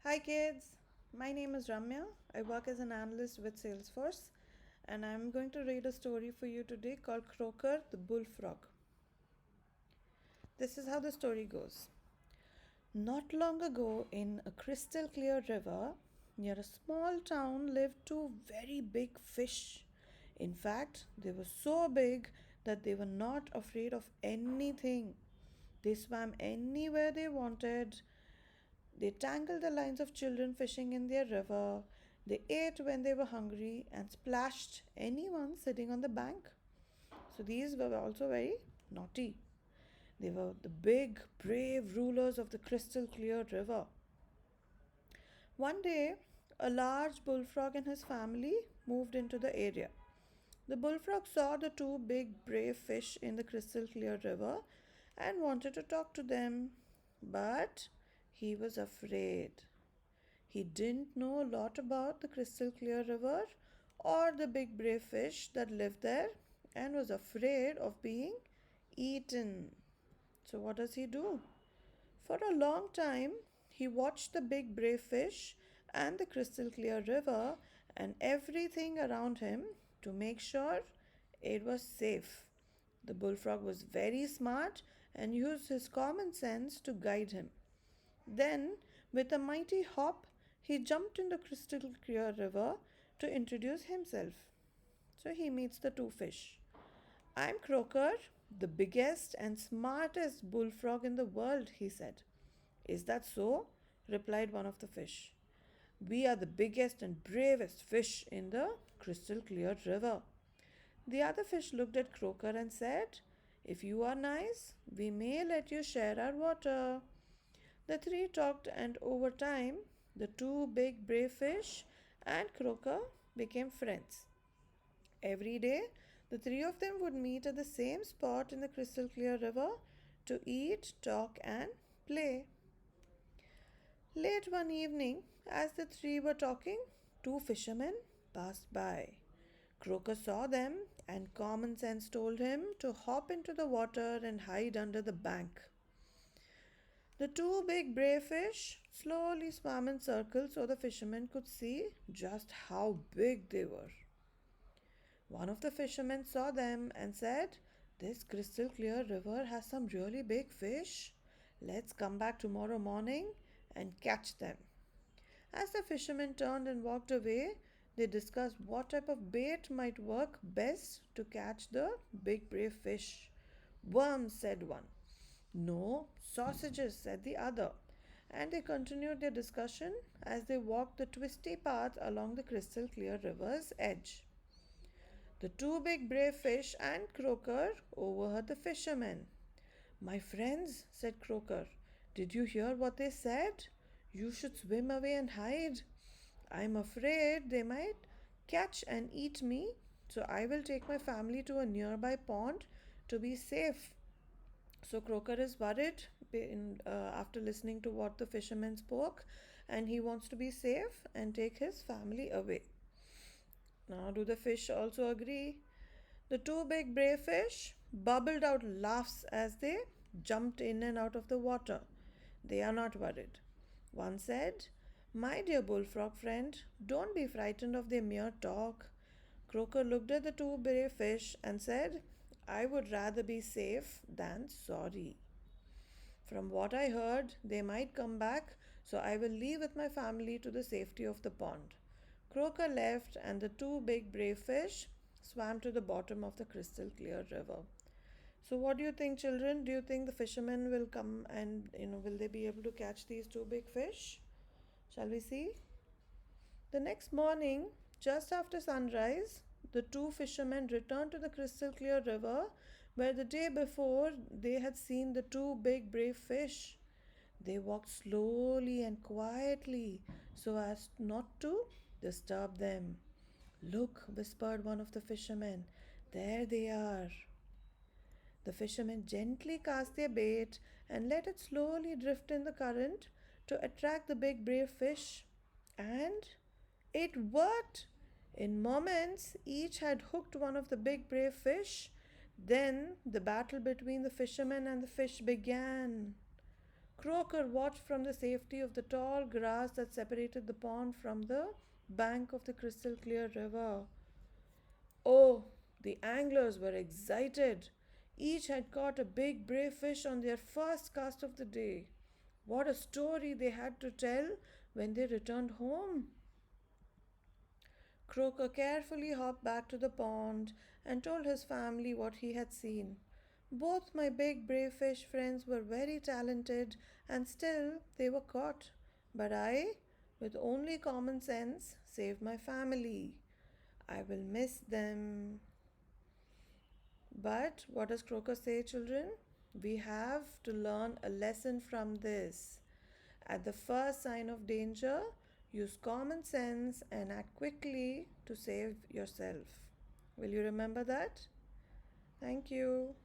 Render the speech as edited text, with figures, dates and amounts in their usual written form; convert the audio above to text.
Hi kids, my name is Ramya. I work as an analyst with Salesforce and I'm going to read a story for you today called Kroaker the Bullfrog. This is how the story goes. Not long ago, in a crystal clear river near a small town, lived two very big fish. In fact, they were so big that they were not afraid of anything. They swam anywhere they wanted. They tangled the lines of children fishing in their river. They ate when they were hungry and splashed anyone sitting on the bank. So these were also very naughty. They were the big, brave rulers of the crystal clear river. One day, a large bullfrog and his family moved into the area. The bullfrog saw the two big, brave fish in the crystal clear river and wanted to talk to them, but he was afraid. He didn't know a lot about the crystal clear river or the big brave fish that lived there and was afraid of being eaten. So, what does he do? For a long time, he watched the big brave fish and the crystal clear river and everything around him to make sure it was safe. The bullfrog was very smart and used his common sense to guide him. Then, with a mighty hop, he jumped in the crystal clear river to introduce himself. So he meets the two fish. I'm Kroaker, the biggest and smartest bullfrog in the world, he said. Is that so? Replied one of the fish. We are the biggest and bravest fish in the crystal clear river. The other fish looked at Kroaker and said, if you are nice, we may let you share our water. The three talked, and over time, the two big brave fish and Kroaker became friends. Every day, the three of them would meet at the same spot in the crystal clear river to eat, talk, and play. Late one evening, as the three were talking, two fishermen passed by. Kroaker saw them, and common sense told him to hop into the water and hide under the bank. The two big brave fish slowly swam in circles so the fishermen could see just how big they were. One of the fishermen saw them and said, this crystal clear river has some really big fish. Let's come back tomorrow morning and catch them. As the fishermen turned and walked away, they discussed what type of bait might work best to catch the big brave fish. Worms, said one. No, sausages, said the other. And they continued their discussion as they walked the twisty path along the crystal clear river's edge. The two big brave fish and Kroaker overheard the fishermen. My friends, said Kroaker, did you hear what they said? You should swim away and hide. I'm afraid they might catch and eat me, so I will take my family to a nearby pond to be safe. So Kroaker is worried after listening to what the fisherman spoke, and he wants to be safe and take his family away. Now, do the fish also agree? The two big brave fish bubbled out laughs as they jumped in and out of the water. They are not worried. One said, my dear bullfrog friend, don't be frightened of their mere talk. Kroaker looked at the two brave fish and said, I would rather be safe than sorry. From what I heard, they might come back, so I will leave with my family to the safety of the pond. Kroaker left, and the two big brave fish swam to the bottom of the crystal clear river. So, what do you think, children? Do you think the fishermen will come and will they be able to catch these two big fish? Shall we see? The next morning, just after sunrise, the two fishermen returned to the crystal clear river where the day before they had seen the two big brave fish. They walked slowly and quietly so as not to disturb them. Look, whispered one of the fishermen, there they are. The fishermen gently cast their bait and let it slowly drift in the current to attract the big brave fish. And it worked! In moments, each had hooked one of the big brave fish. Then the battle between the fisherman and the fish began. Croker watched from the safety of the tall grass that separated the pond from the bank of the crystal clear river. Oh, the anglers were excited. Each had caught a big brave fish on their first cast of the day. What a story they had to tell when they returned home. Croker carefully hopped back to the pond and told his family what he had seen. Both my big brave fish friends were very talented and still they were caught. But I, with only common sense, saved my family. I will miss them. But what does Croker say, children? We have to learn a lesson from this. At the first sign of danger, use common sense and act quickly to save yourself. Will you remember that? Thank you.